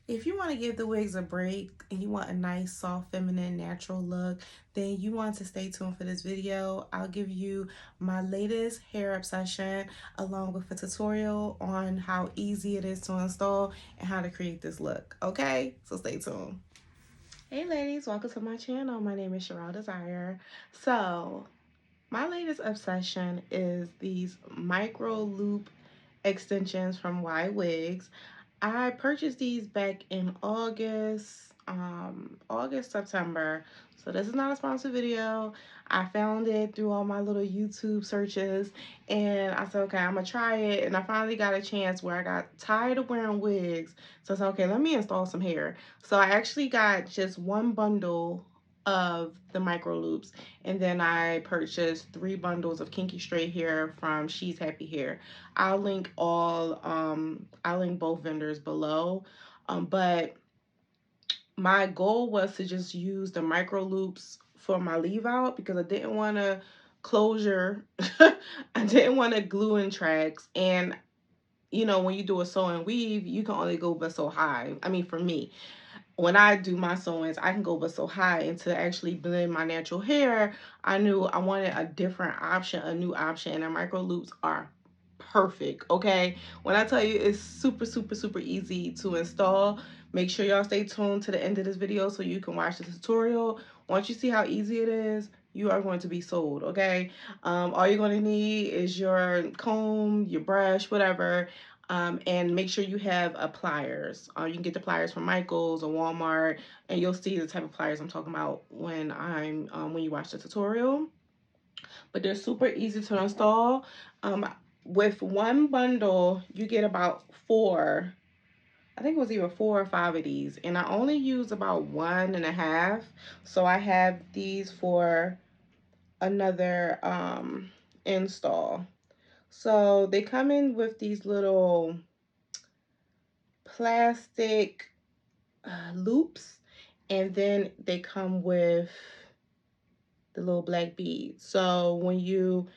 If you want to give the wigs a break and you want a nice, soft, feminine, natural look, then you want to stay tuned for this video. I'll give you my latest hair obsession along with a tutorial on how easy it is to install and how to create this look. Okay, so stay tuned. Hey ladies, welcome to my channel. My name is Cheryl Desire. So my latest obsession is these micro loop extensions from Y Wigs. I purchased these back in August, September. So this is not a sponsored video. I found it through all my little YouTube searches and I said, okay, I'm gonna try it. And I finally got a chance where I got tired of wearing wigs. So I said, okay, let me install some hair. So I actually got just one bundle of the micro loops, and then I purchased 3 bundles of Kinky straight hair from She's Happy Hair. I'll link both vendors below. But my goal was to just use the micro loops for my leave out because I didn't want to closure. I didn't want to glue in tracks. And you know, when you do a sew and weave, you can only go but so high. I mean, for me, when I do my sewings, I can go but so high. And to actually blend my natural hair, I knew I wanted a different option, a new option, and the micro loops are perfect. Okay, when I tell you it's super, super, super easy to install, make sure y'all stay tuned to the end of this video so you can watch the tutorial. Once you see how easy it is, you are going to be sold. Okay, all you're going to need is your comb, your brush, whatever. And make sure you have a pliers. You can get the pliers from Michael's or Walmart, and you'll see the type of pliers I'm talking about when when you watch the tutorial. But they're super easy to install. With one bundle, you get about 4. I think it was either 4 or 5 of these, and I only use about 1.5. So I have these for another install. So they come in with these little plastic loops, and then they come with the little black beads. So when you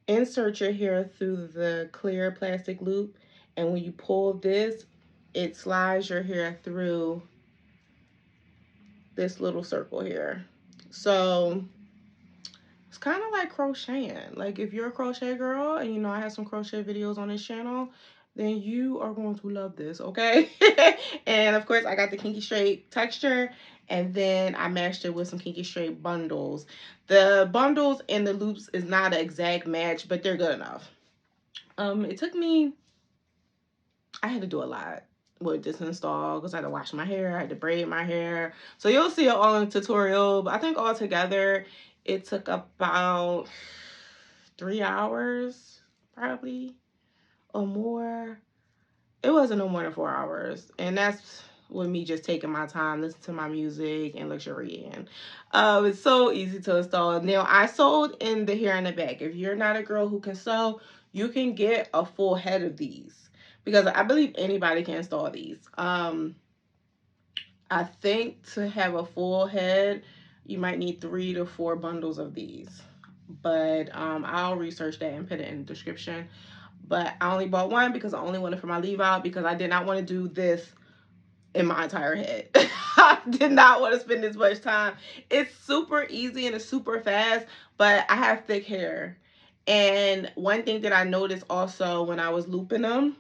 insert your hair through the clear plastic loop, and when you pull this, it slides your hair through this little circle here. So it's kind of like crocheting. Like if you're a crochet girl, and you know I have some crochet videos on this channel, then you are going to love this, okay? And of course I got the Kinky Straight texture, and then I matched it with some Kinky Straight bundles. The bundles and the loops is not an exact match, but they're good enough. It took me, I had to do a lot with this install because I had to wash my hair, I had to braid my hair. So you'll see it all in the tutorial, but I think all together it took about 3 hours probably or more. It wasn't no more than 4 hours, and that's with me just taking my time, listening to my music and luxuriating. It's so easy to install. Now I sewed in the hair in the back. If you're not a girl who can sew, you can get a full head of these because I believe anybody can install these. I think to have a full head, you might need 3 to 4 bundles of these. But I'll research that and put it in the description. But I only bought one because I only wanted for my leave out because I did not want to do this in my entire head. I did not want to spend this much time. It's super easy and it's super fast, but I have thick hair. And one thing that I noticed also when I was looping them,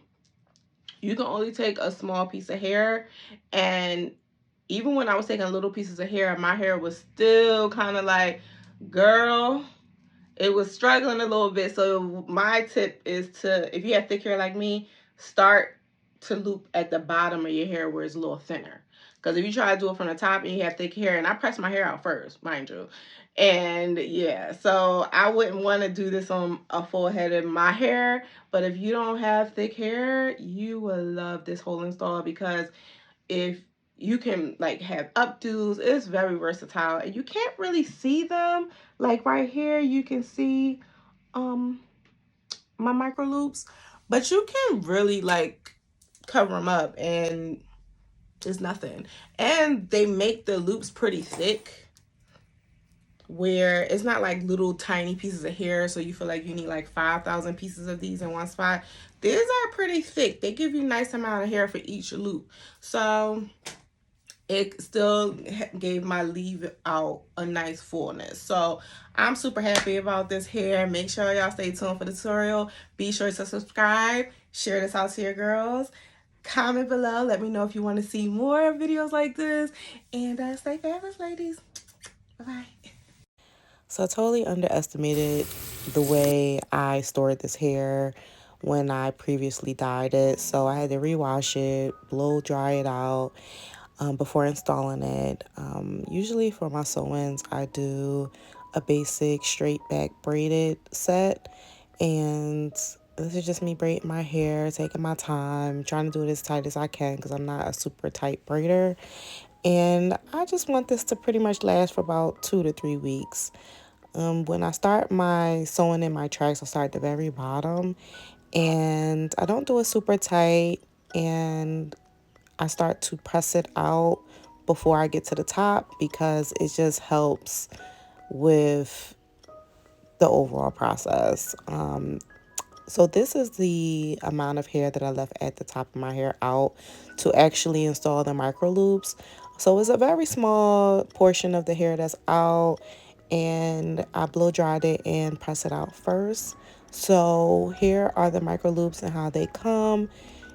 you can only take a small piece of hair, and even when I was taking little pieces of hair, my hair was still kind of like, girl, it was struggling a little bit. So my tip is to, if you have thick hair like me, start to loop at the bottom of your hair where it's a little thinner. Because if you try to do it from the top and you have thick hair, and I press my hair out first, mind you. And yeah, so I wouldn't want to do this on a full head of my hair. But if you don't have thick hair, you will love this whole install because if you can like have updos, it's very versatile, and you can't really see them. Like right here, you can see my micro loops, but you can really like cover them up and it's nothing. And they make the loops pretty thick. where it's not like little tiny pieces of hair, so you feel like you need like 5,000 pieces of these in one spot. These are pretty thick. They give you a nice amount of hair for each loop. So it still gave my leave out a nice fullness. So I'm super happy about this hair. Make sure y'all stay tuned for the tutorial. Be sure to subscribe, share this out to your girls, comment below, let me know if you want to see more videos like this, and stay fabulous, ladies. Bye bye. So I totally underestimated the way I stored this hair when I previously dyed it. So I had to rewash it, blow dry it out, before installing it. Usually for my sew-ins, I do a basic straight back braided set. And this is just me braiding my hair, taking my time, trying to do it as tight as I can because I'm not a super tight braider. And I just want this to pretty much last for about 2 to 3 weeks. When I start my sewing in my tracks, I start at the very bottom. And I don't do it super tight. And I start to press it out before I get to the top because it just helps with the overall process. So this is the amount of hair that I left at the top of my hair out to actually install the micro loops. So it's a very small portion of the hair that's out, and I blow dried it and press it out first. So here are the micro loops and how they come.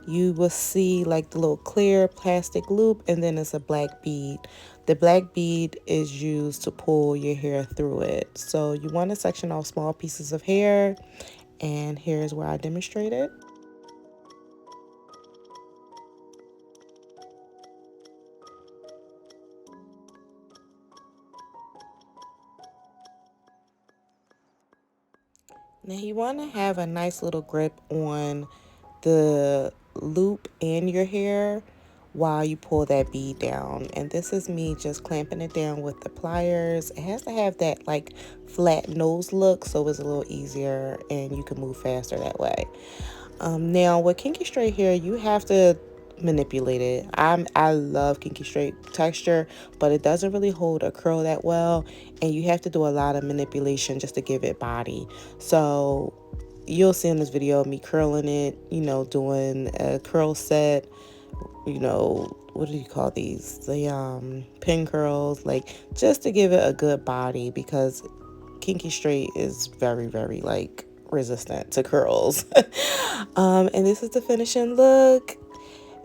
You will see like the little clear plastic loop, and then it's a black bead. The black bead is used to pull your hair through it. So you want to section off small pieces of hair, and here's where I demonstrate it. Now you want to have a nice little grip on the loop in your hair while you pull that bead down. And this is me just clamping it down with the pliers. It has to have that like flat nose look so it's a little easier and you can move faster that way. Now with kinky straight hair, you have to manipulate it. I love kinky straight texture, but it doesn't really hold a curl that well, and you have to do a lot of manipulation just to give it body. So you'll see in this video me curling it, doing a curl set, what do you call these? The pin curls, like just to give it a good body because kinky straight is very, very like resistant to curls. And this is the finishing look.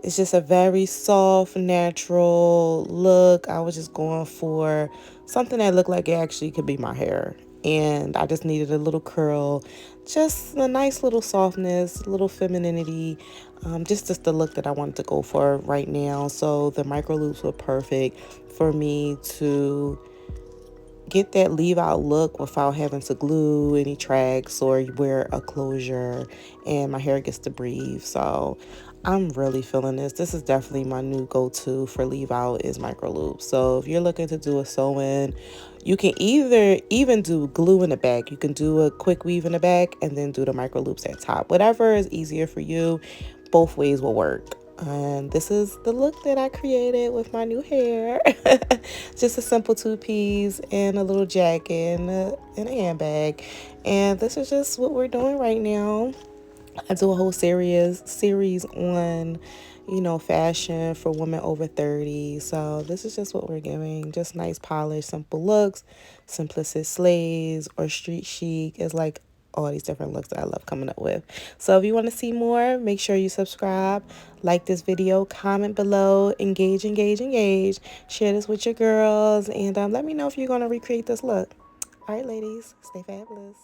It's just a very soft, natural look. I was just going for something that looked like it actually could be my hair. And I just needed a little curl, just a nice little softness, a little femininity, just the look that I wanted to go for right now. So the micro loops were perfect for me to get that leave out look without having to glue any tracks or wear a closure, and my hair gets to breathe. So I'm really feeling this. This is definitely my new go-to for leave out is micro loops. So if you're looking to do a sew-in, you can either even do glue in the back. You can do a quick weave in the back and then do the micro loops at top. Whatever is easier for you, both ways will work. And this is the look that I created with my new hair. Just a simple two-piece and a little jacket and a handbag. And this is just what we're doing right now. I do a whole series on, fashion for women over 30. So this is just what we're giving. Just nice, polished, simple looks. Simplicity slays or street chic is like all these different looks that I love coming up with. So if you want to see more, make sure you subscribe, like this video, comment below, engage, share this with your girls, and let me know if you're going to recreate this look. All right, ladies, stay fabulous.